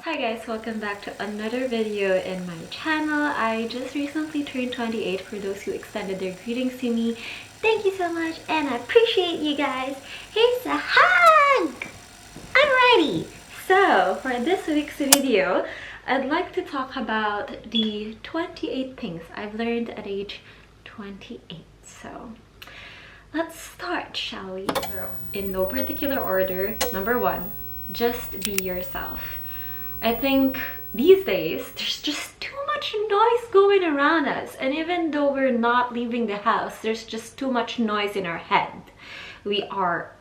Hi guys, welcome back to another video in my channel. I just recently turned 28 for those who extended their greetings to me. Thank you so much and I appreciate you guys. Here's a hug! I'm ready! So for this week's video, I'd like to talk about the 28 things I've learned at age 28. So let's start, shall we? In no particular order. Number one, just be yourself. I think these days there's just too much noise going around us, and even though we're not leaving the house, there's just too much noise in our head. We are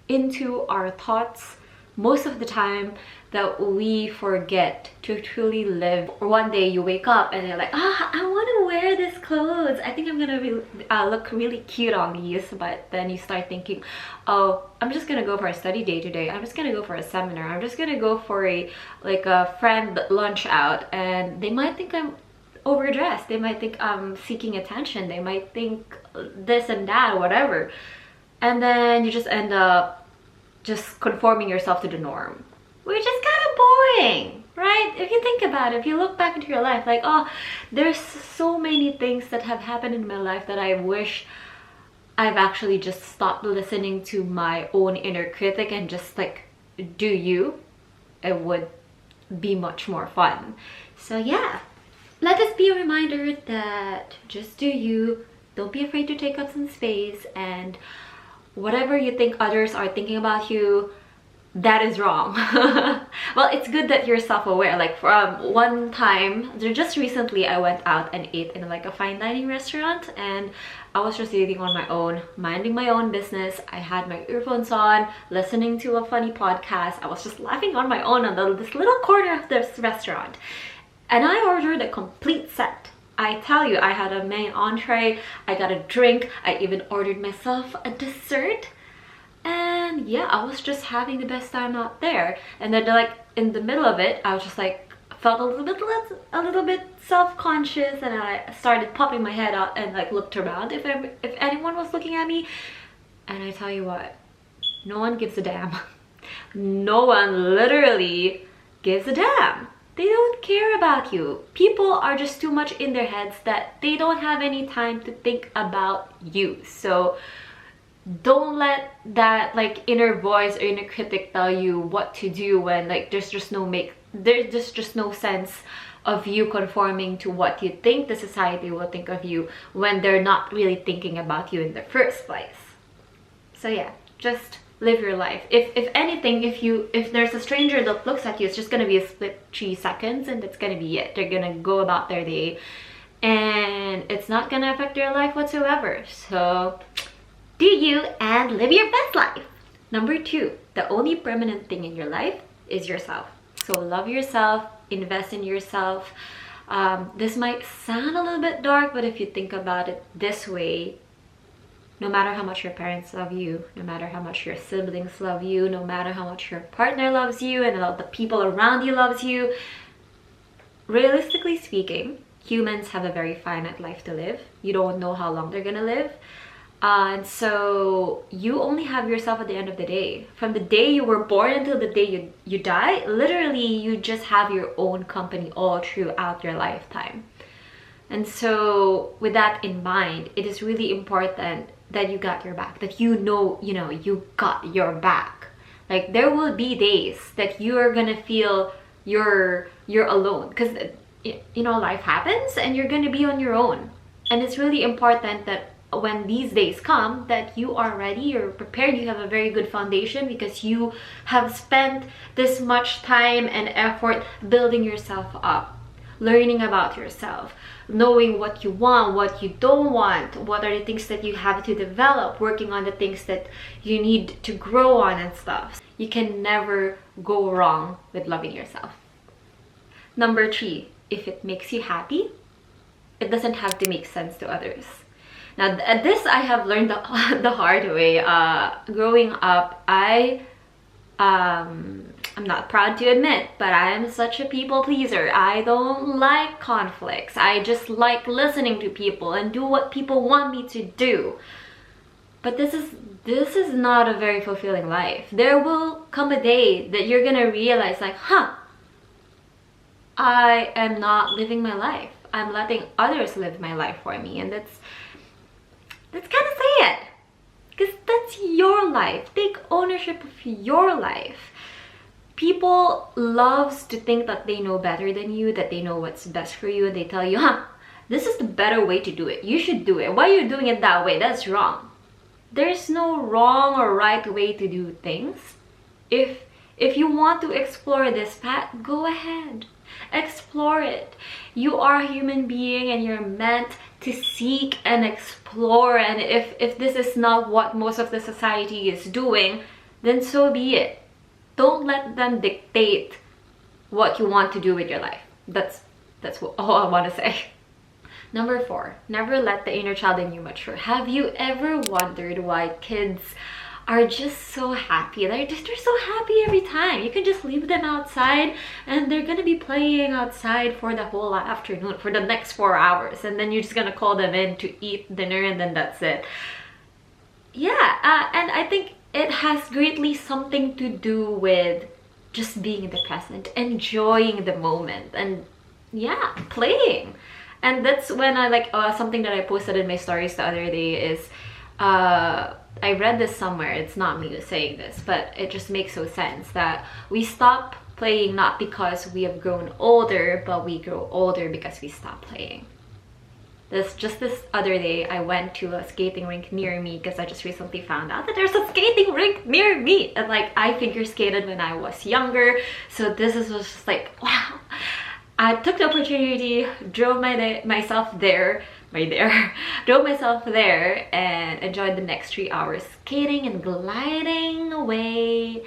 into our thoughts most of the time that we forget to truly live. Or one day you wake up and you're like, I want to wear this clothes. I think I'm gonna look really cute on these. But then you start thinking, oh, I'm just gonna go for a study day today. I'm just gonna go for a seminar. I'm just gonna go for a friend lunch out, and they might think I'm overdressed. They might think I'm seeking attention. They might think this and that, whatever. And then you just end up just conforming yourself to the norm, which is kind of boring, right? If you think about it, if you look back into your life, like, oh, there's so many things that have happened in my life that I wish I've actually just stopped listening to my own inner critic and just like, do you? It would be much more fun. So yeah, let this be a reminder that just do you. Don't be afraid to take up some space, and whatever you think others are thinking about you, that is wrong. Well, it's good that you're self-aware. Like one time, just recently, I went out and ate in like a fine dining restaurant, and I was just eating on my own, minding my own business. I had my earphones on, listening to a funny podcast. I was just laughing on my own on this little corner of this restaurant, and I ordered a complete set. I tell you, I had a main entree, I got a drink, I even ordered myself a dessert. And yeah, I was just having the best time out there. And then like in the middle of it, I was just like, felt a little bit self-conscious, and I started popping my head out and like looked around if anyone was looking at me. And I tell you what, no one gives a damn. No one literally gives a damn. They don't care about you. People are just too much in their heads that they don't have any time to think about you. So don't let that like inner voice or inner critic tell you what to do when like there's just no sense of you conforming to what you think the society will think of you when they're not really thinking about you in the first place. So yeah, just live your life. If anything, if there's a stranger that looks at you, it's just gonna be a split 3 seconds and that's gonna be it. They're gonna go about their day and it's not gonna affect your life whatsoever. So do you and live your best life. Number 2, the only permanent thing in your life is yourself. So love yourself, invest in yourself. This might sound a little bit dark, but if you think about it this way, no matter how much your parents love you, no matter how much your siblings love you, no matter how much your partner loves you and all the people around you loves you, realistically speaking, humans have a very finite life to live. You don't know how long they're gonna live. And so you only have yourself at the end of the day. From the day you were born until the day you die, literally you just have your own company all throughout your lifetime. And so with that in mind, it is really important that you got your back, that you got your back. Like there will be days that you're gonna feel you're alone, because life happens and you're gonna be on your own. And it's really important that when these days come, that you are ready, you're prepared, you have a very good foundation, because you have spent this much time and effort building yourself up, learning about yourself, knowing what you want, what you don't want, what are the things that you have to develop, working on the things that you need to grow on and stuff. You can never go wrong with loving yourself. Number 3, if it makes you happy, it doesn't have to make sense to others. Now this I have learned the hard way. Growing up, I'm not proud to admit, but I am such a people pleaser. I don't like conflicts. I just like listening to people and do what people want me to do. But this is not a very fulfilling life. There will come a day that you're gonna realize like, I am not living my life. I'm letting others live my life for me, and that's kind of sad, because that's your life. Take ownership of your life. People loves to think that they know better than you, that they know what's best for you, and they tell you, this is the better way to do it. You should do it. Why are you doing it that way? That's wrong. There's no wrong or right way to do things. If you want to explore this path, go ahead. Explore it. You are a human being and you're meant to seek and explore. And if this is not what most of the society is doing, then so be it. Don't let them dictate what you want to do with your life. That's all I want to say. Number 4, never let the inner child in you mature. Have you ever wondered why kids are just so happy? They're so happy every time. You can just leave them outside and they're gonna be playing outside for the whole afternoon, for the next 4 hours, and then you're just gonna call them in to eat dinner and then that's it. Yeah, and I think it has greatly something to do with just being in the present, enjoying the moment, and yeah, playing. And that's when I like something that I posted in my stories the other day is I read this somewhere, it's not me saying this, but it just makes so sense that we stop playing not because we have grown older, but we grow older because we stop playing. This other day, I went to a skating rink near me because I just recently found out that there's a skating rink near me. And like, I figure skated when I was younger, so was just like, wow. I took the opportunity, drove myself there, drove myself there and enjoyed the next 3 hours skating and gliding away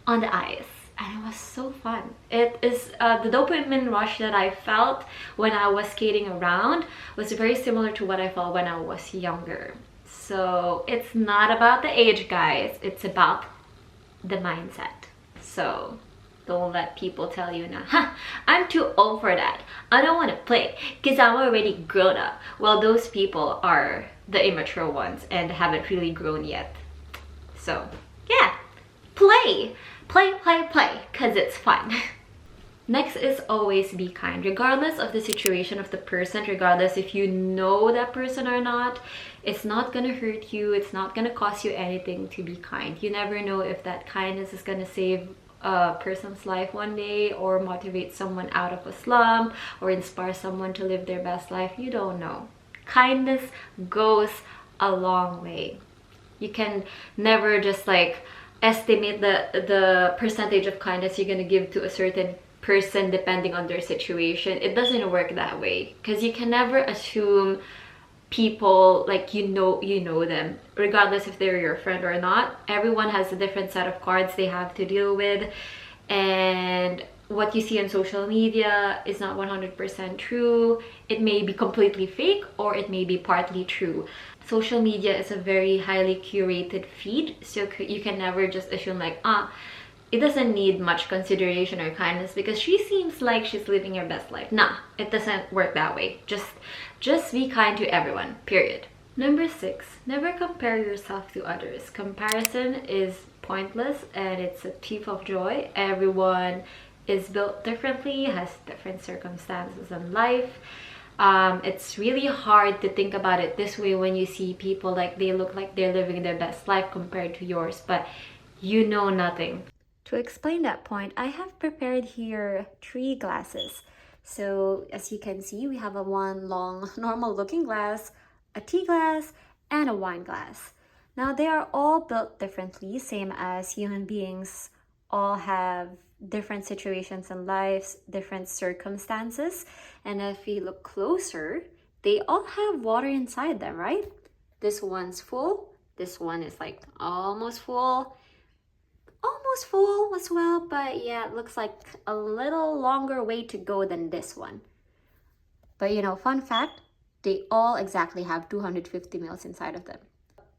on the ice. And it was so fun. It is the dopamine rush that I felt when I was skating around was very similar to what I felt when I was younger. So it's not about the age, guys. It's about the mindset. So don't let people tell you now, I'm too old for that. I don't want to play because I'm already grown up. Well, those people are the immature ones and haven't really grown yet. So yeah, play, because it's fun. Next is always be kind, regardless of the situation of the person, regardless if you know that person or not. It's not gonna hurt you, it's not gonna cost you anything to be kind. You never know if that kindness is gonna save a person's life one day, or motivate someone out of a slump, or inspire someone to live their best life. You don't know. Kindness goes a long way. You can never just like estimate the percentage of kindness you're gonna give to a certain person depending on their situation. It doesn't work that way, because you can never assume people like you know them, regardless if they're your friend or not. Everyone has a different set of cards they have to deal with, and what you see on social media is not 100% true. It may be completely fake, or it may be partly true. Social media is a very highly curated feed, so you can never just assume like, it doesn't need much consideration or kindness because she seems like she's living her best life. Nah, it doesn't work that way. Just be kind to everyone, period. Number 6, never compare yourself to others. Comparison is pointless and it's a thief of joy. Everyone is built differently, has different circumstances in life. It's really hard to think about it this way when you see people like they look like they're living their best life compared to yours, but you know nothing. To explain that point, I have prepared here 3 glasses. So as you can see, we have one long normal looking glass, a tea glass, and a wine glass. Now they are all built differently, same as human beings all have different situations in lives, different circumstances. And if you look closer, they all have water inside them, right? This one's full, this one is like almost full as well, but yeah, it looks like a little longer way to go than this one. But you know, fun fact, they all exactly have 250 mils inside of them.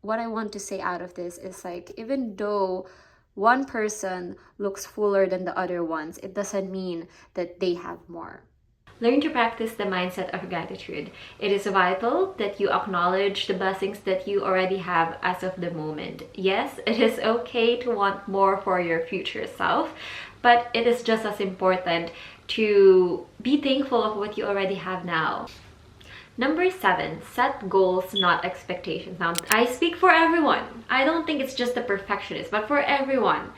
What I want to say out of this is like, even though one person looks fuller than the other ones, it doesn't mean that they have more. Learn to practice the mindset of gratitude. It is vital that you acknowledge the blessings that you already have as of the moment. Yes, it is okay to want more for your future self, but it is just as important to be thankful of what you already have now. Number 7, set goals, not expectations. Now, I speak for everyone. I don't think it's just the perfectionist, but for everyone.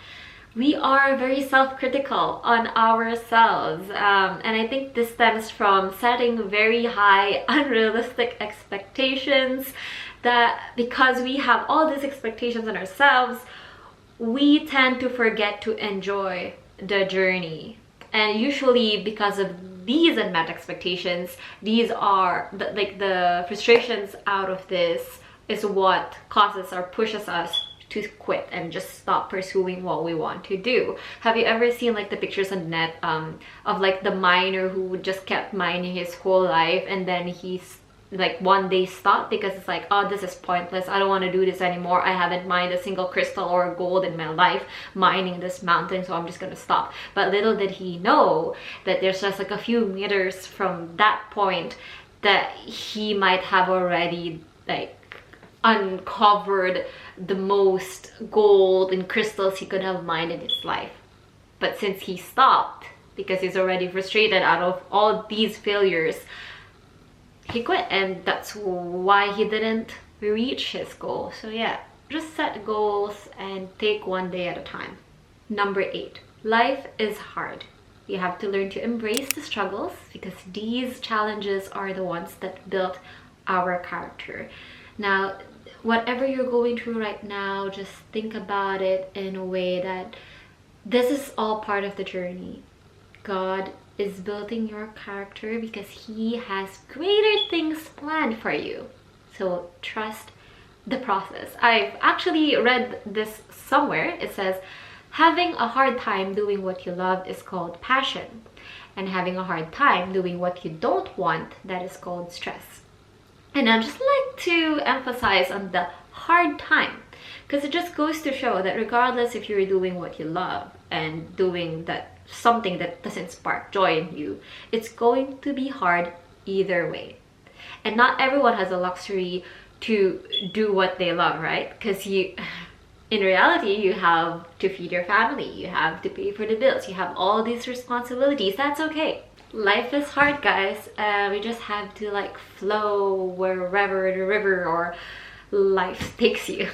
We are very self-critical on ourselves. And I think this stems from setting very high, unrealistic expectations, that because we have all these expectations on ourselves, we tend to forget to enjoy the journey. And usually because of these unmet expectations, these are the frustrations out of this is what causes or pushes us to quit and just stop pursuing what we want to do. Have you ever seen like the pictures on the net of like the miner who just kept mining his whole life, and then he's like one day stopped because it's like, oh, this is pointless, I don't want to do this anymore, I haven't mined a single crystal or gold in my life mining this mountain, so I'm just gonna stop. But little did he know that there's just like a few meters from that point that he might have already like uncovered the most gold and crystals he could have mined in his life. But since he stopped because he's already frustrated out of all these failures, he quit, and that's why he didn't reach his goal. So yeah, just set goals and take one day at a time. Number 8, life is hard. You have to learn to embrace the struggles, because these challenges are the ones that built our character. Now, whatever you're going through right now, just think about it in a way that this is all part of the journey. God is building your character because he has greater things planned for you. So trust the process. I've actually read this somewhere. It says, having a hard time doing what you love is called passion. And having a hard time doing what you don't want, that is called stress. And I'd just like to emphasize on the hard time, because it just goes to show that regardless if you're doing what you love and doing that something that doesn't spark joy in you, it's going to be hard either way. And not everyone has the luxury to do what they love, right? Because in reality, you have to feed your family, you have to pay for the bills, you have all these responsibilities. That's okay. Life is hard, guys. We just have to like flow wherever the river or life takes you.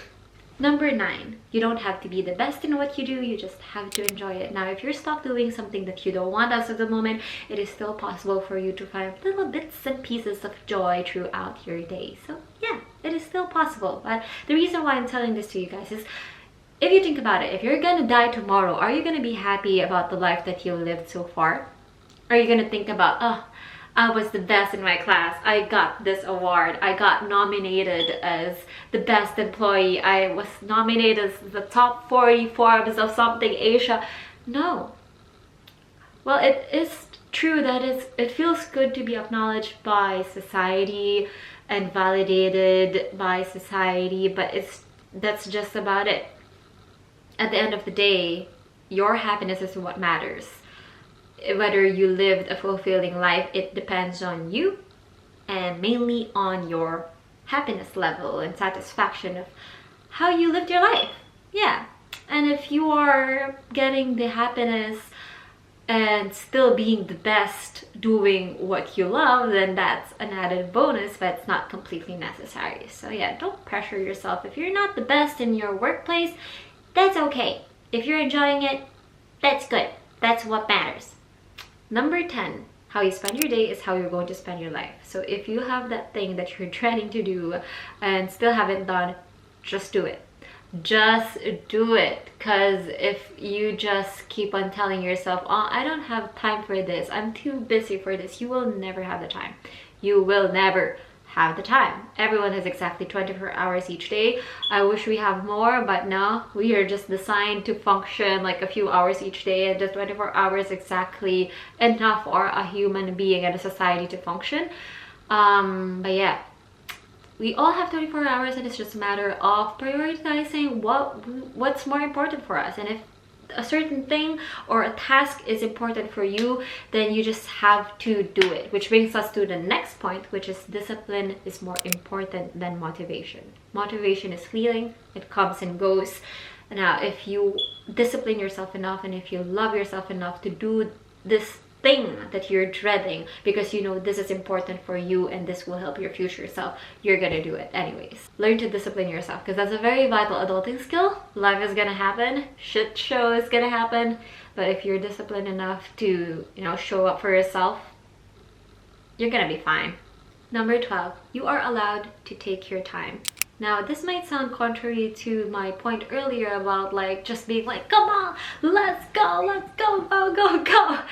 Number 9, you don't have to be the best in what you do, you just have to enjoy it. Now, if you're stuck doing something that you don't want as of the moment, it is still possible for you to find little bits and pieces of joy throughout your day. So yeah, it is still possible. But the reason why I'm telling this to you guys is, if you think about it, if you're gonna die tomorrow, are you gonna be happy about the life that you lived so far? Are you gonna think about, oh, I was the best in my class, I got this award, I got nominated as the best employee, I was nominated as the top 40 Forbes of something Asia? No. Well, it is true that it feels good to be acknowledged by society and validated by society, but that's just about it. At the end of the day, your happiness is what matters. Whether you lived a fulfilling life, it depends on you and mainly on your happiness level and satisfaction of how you lived your life. Yeah. And if you are getting the happiness and still being the best doing what you love, then that's an added bonus, but it's not completely necessary. So yeah, don't pressure yourself. If you're not the best in your workplace, that's okay. If you're enjoying it, that's good. That's what matters. Number 10, how you spend your day is how you're going to spend your life. So if you have that thing that you're dreading to do and still haven't done, just do it. Just do it. Because if you just keep on telling yourself, oh, I don't have time for this, I'm too busy for this, you will never have the time. You will never have the time. Everyone has exactly 24 hours each day. I wish we have more, but no, we are just designed to function like a few hours each day, and just 24 hours exactly enough for a human being and a society to function. But yeah, we all have 24 hours, and it's just a matter of prioritizing what's more important for us. And if a certain thing or a task is important for you, then you just have to do it. Which brings us to the next point, which is discipline is more important than motivation. Motivation is fleeting, it comes and goes, Now, if you discipline yourself enough and if you love yourself enough to do this thing that you're dreading because you know this is important for you and this will help your future self, you're gonna do it anyways. Learn to discipline yourself because that's a very vital adulting skill. Life is gonna happen, shit show is gonna happen, but if you're disciplined enough to, you know, show up for yourself, you're gonna be fine. Number 12, you are allowed to take your time. Now, this might sound contrary to my point earlier about like just being like, come on, let's go, go.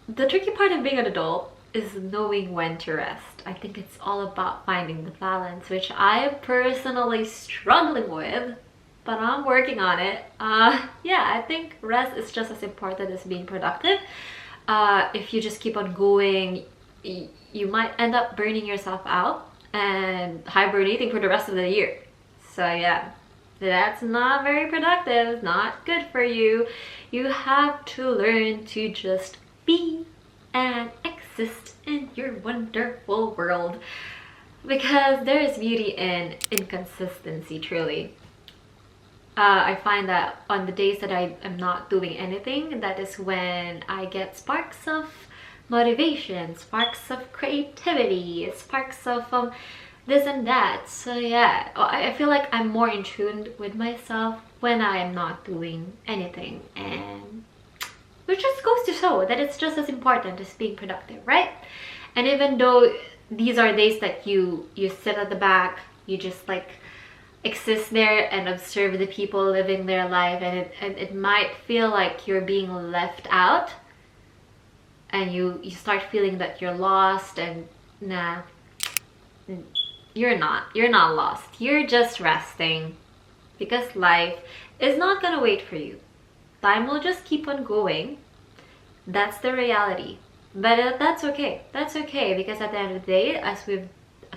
The tricky part of being an adult is knowing when to rest. I think it's all about finding the balance, which I am personally struggling with, but I'm working on it. Yeah, I think rest is just as important as being productive. If you just keep on going, you might end up burning yourself out and hibernating for the rest of the year. So yeah, that's not very productive, not good for you. You have to learn to just be and exist in your wonderful world, because there is beauty in inconsistency, truly. I find that on the days that I am not doing anything, that is when I get sparks of motivation, sparks of creativity, sparks of this and that. So yeah, I feel like I'm more in tune with myself when I am not doing anything, and which just goes to show that it's just as important as being productive, right? And even though these are days that you sit at the back, you just like exist there and observe the people living their life, and it might feel like you're being left out, and you start feeling that you're lost, and nah, you're not lost. You're just resting, because life is not gonna wait for you. Time will just keep on going. That's the reality. But that's okay. That's okay, because at the end of the day, as we've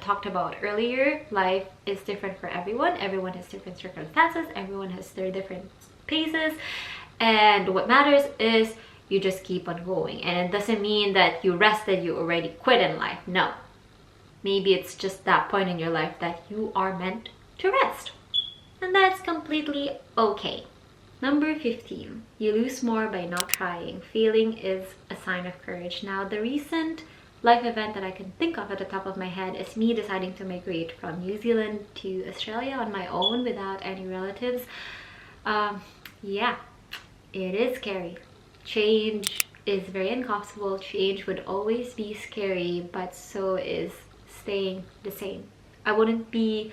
talked about earlier, life is different for everyone. Everyone has different circumstances. Everyone has their different paces. And what matters is you just keep on going. And it doesn't mean that you rested, you already quit in life. No. Maybe it's just that point in your life that you are meant to rest. And that's completely okay. Number 15, you lose more by not trying. Failing is a sign of courage. Now, the recent life event that I can think of at the top of my head is me deciding to migrate from New Zealand to Australia on my own without any relatives. Yeah, it is scary. Change is very uncomfortable. Change would always be scary, but so is staying the same. I wouldn't be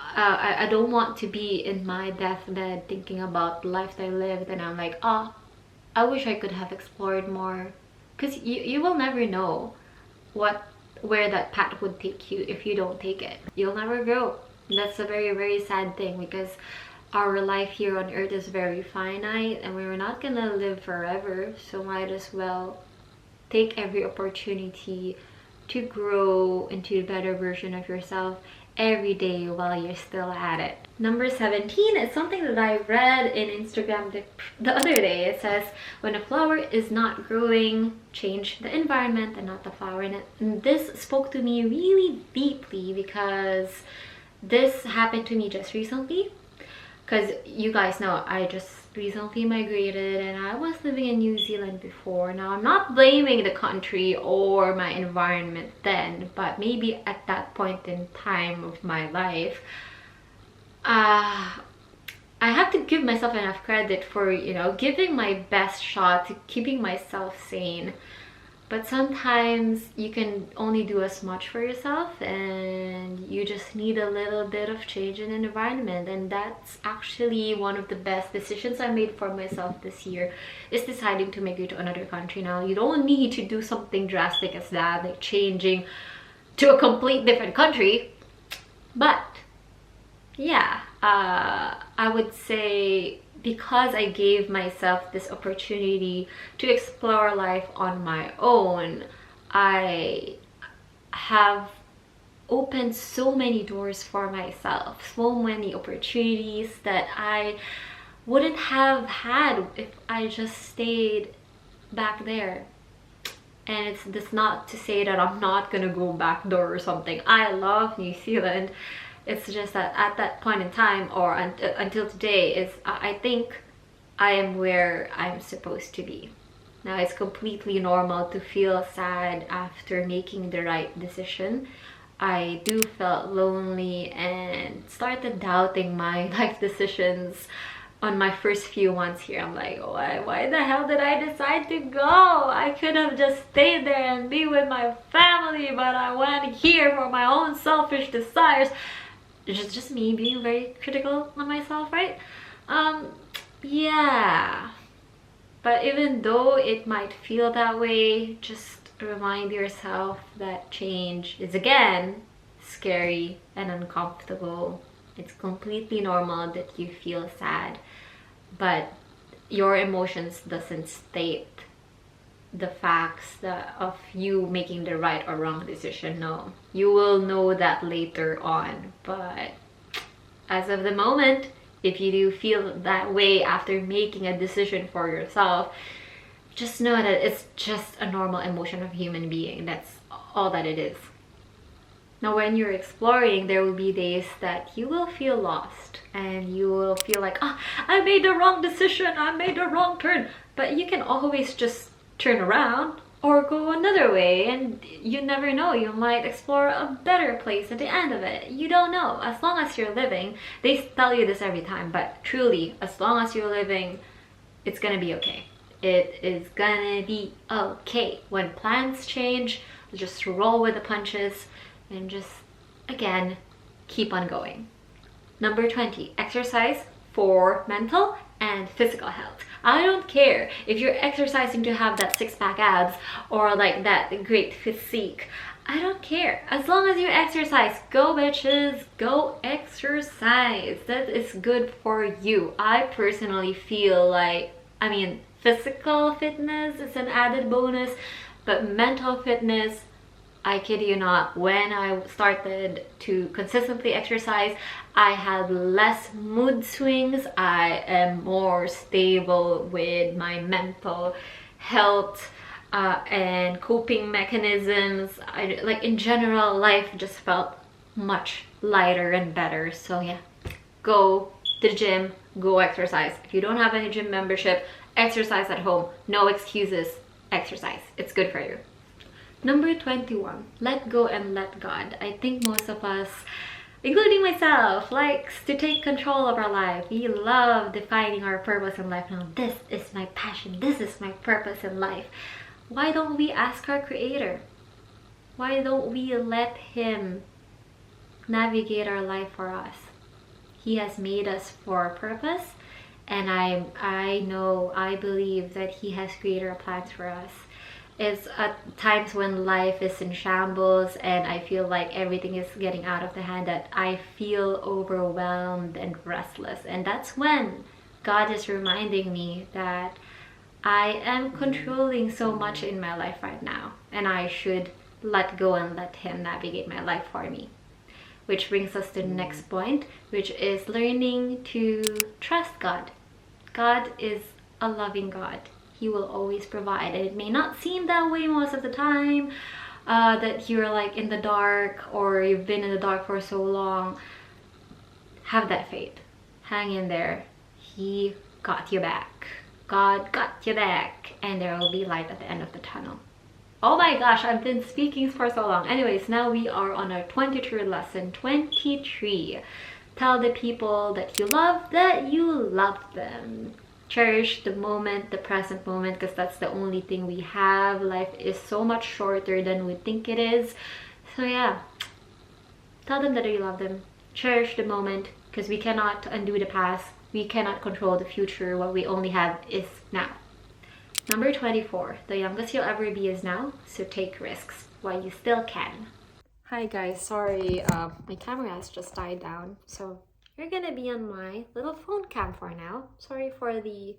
I don't want to be in my deathbed thinking about the life that I lived and I'm like, oh, I wish I could have explored more. Because you will never know where that path would take you if you don't take it. You'll never grow. That's a very, very sad thing, because our life here on earth is very finite and we're not gonna live forever, so might as well take every opportunity to grow into a better version of yourself every day while you're still at it. Number 17 is something that I read in Instagram the other day. It says, when a flower is not growing, change the environment and not the flower in it. And this spoke to me really deeply, because this happened to me just recently. Because you guys know I just recently migrated and I was living in New Zealand before. Now, I'm not blaming the country or my environment then, but maybe at that point in time of my life, I have to give myself enough credit for, you know, giving my best shot to keeping myself sane. But sometimes you can only do as much for yourself, and you just need a little bit of change in environment. And that's actually one of the best decisions I made for myself this year, is deciding to migrate to another country. Now, you don't need to do something drastic as that, like changing to a complete different country. But yeah, I would say, because I gave myself this opportunity to explore life on my own, I have opened so many doors for myself, so many opportunities that I wouldn't have had if I just stayed back there. And it's this not to say that I'm not gonna go back door or something. I love New Zealand. It's just that at that point in time, or until today, is I think I am where I'm supposed to be. Now, it's completely normal to feel sad after making the right decision. I do felt lonely and started doubting my life decisions on my first few months here. I'm like, why the hell did I decide to go? I could have just stayed there and be with my family, but I went here for my own selfish desires. It's just me being very critical on myself, right? Yeah. But even though it might feel that way, just remind yourself that change is again scary and uncomfortable. It's completely normal that you feel sad, but your emotions doesn't state the facts of you making the right or wrong decision. No, you will know that later on. But as of the moment, if you do feel that way after making a decision for yourself, just know that it's just a normal emotion of a human being. That's all that it is. Now, when you're exploring, there will be days that you will feel lost and you will feel like, I made the wrong decision, I made the wrong turn. But you can always just turn around or go another way, and you never know, you might explore a better place at the end of it. You don't know. As long as you're living, they tell you this every time, but truly, as long as you're living, it's gonna be okay. It is gonna be okay. When plans change, just roll with the punches and just, again, keep on going. Number 20, exercise for mental and physical health. I don't care if you're exercising to have that six-pack abs or like that great physique. I don't care. As long as you exercise, go bitches, go exercise. That is good for you. I personally feel like, physical fitness is an added bonus, but mental fitness, I kid you not, when I started to consistently exercise, I had less mood swings. I am more stable with my mental health and coping mechanisms. In general, life just felt much lighter and better. So yeah, go to the gym, go exercise. If you don't have any gym membership, exercise at home. No excuses, exercise. It's good for you. Number 21, let go and let God. I think most of us, including myself, likes to take control of our life. We love defining our purpose in life. Now, this is my passion. This is my purpose in life. Why don't we ask our Creator? Why don't we let Him navigate our life for us? He has made us for a purpose, and I believe that He has greater plans for us. It's at times when life is in shambles and I feel like everything is getting out of the hand that I feel overwhelmed and restless. And that's when God is reminding me that I am controlling so much in my life right now, and I should let go and let Him navigate my life for me. Which brings us to the next point, which is learning to trust God. God is a loving God. He will always provide, and it may not seem that way most of the time, that you're like in the dark or you've been in the dark for so long. Have that faith. Hang in there. He got you back. God got you back, and there will be light at the end of the tunnel. Oh my gosh, I've been speaking for so long. Anyways, now we are on our 23rd lesson. 23. Tell the people that you love them. Cherish the moment, the present moment, because that's the only thing we have. Life is so much shorter than we think it is. So yeah, tell them that you love them. Cherish the moment, because we cannot undo the past. We cannot control the future. What we only have is now. Number 24, the youngest you'll ever be is now, so take risks while you still can. Hi guys, sorry, my camera has just died down, so you're gonna be on my little phone cam for now. Sorry for the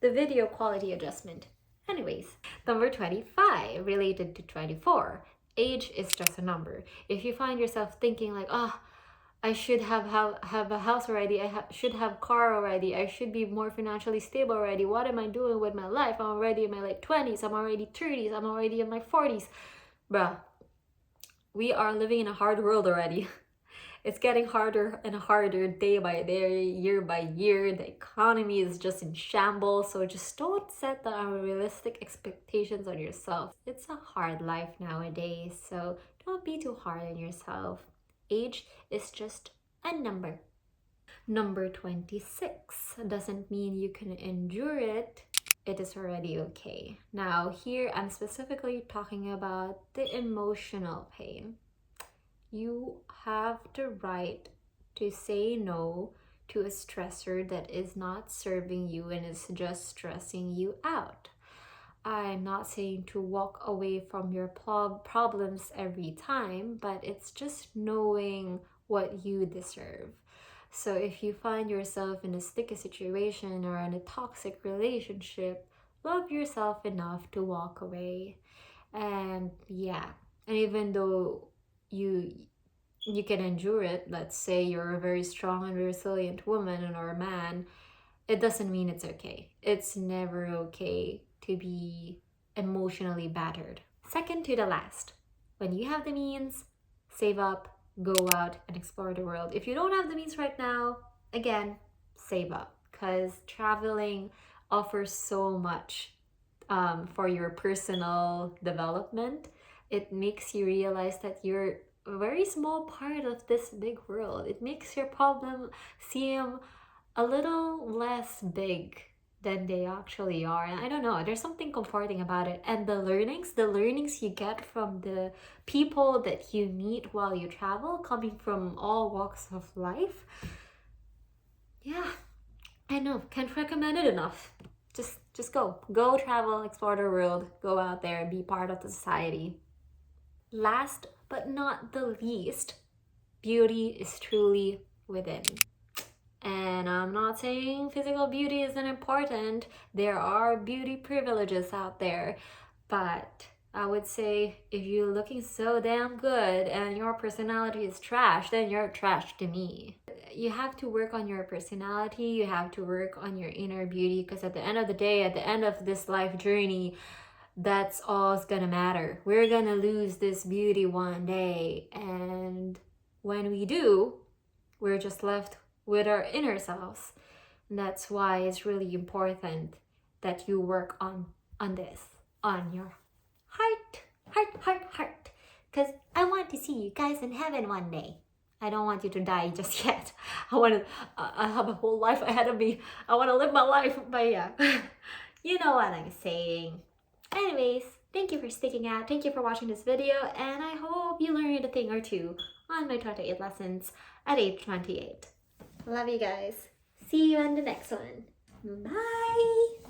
video quality adjustment. Anyways, number 25, related to 24. Age is just a number. If you find yourself thinking like, I should have a house already, I should have car already, I should be more financially stable already, what am I doing with my life? I'm already in my late 20s, I'm already 30s, I'm already in my 40s. Bruh, we are living in a hard world already. It's getting harder and harder day by day, year by year. The economy is just in shambles, so just don't set the unrealistic expectations on yourself. It's a hard life nowadays, so don't be too hard on yourself. Age is just a number. Number 26 doesn't mean you can endure it. It is already okay. Now, here I'm specifically talking about the emotional pain. You have the right to say no to a stressor that is not serving you and is just stressing you out. I'm not saying to walk away from your problems every time, but it's just knowing what you deserve. So if you find yourself in a sticky situation or in a toxic relationship, love yourself enough to walk away. And yeah, and even though you can endure it, let's say you're a very strong and resilient woman or a man, it doesn't mean it's okay. It's never okay to be emotionally battered. Second to the last, when you have the means, save up, go out and explore the world. If you don't have the means right now, again, save up, because traveling offers so much for your personal development. It makes you realize that you're a very small part of this big world. It makes your problem seem a little less big than they actually are. And I don't know, there's something comforting about it. And the learnings you get from the people that you meet while you travel, coming from all walks of life. Yeah, I know, can't recommend it enough. Just go travel, explore the world, go out there, be part of the society. Last but not the least, beauty is truly within. And I'm not saying physical beauty isn't important. There are beauty privileges out there. But I would say if you're looking so damn good and your personality is trash, then you're trash to me. You have to work on your personality. You have to work on your inner beauty, because at the end of the day, at the end of this life journey, that's all's gonna matter. We're gonna lose this beauty one day. And when we do, we're just left with our inner selves. And that's why it's really important that you work on this, on your heart. Because I want to see you guys in heaven one day. I don't want you to die just yet. I have a whole life ahead of me. I want to live my life, but yeah. You know what I'm saying. Anyways, thank you for sticking out. Thank you for watching this video, and I hope you learned a thing or two on my 28 lessons at age 28. Love you guys. See you in the next one. Bye!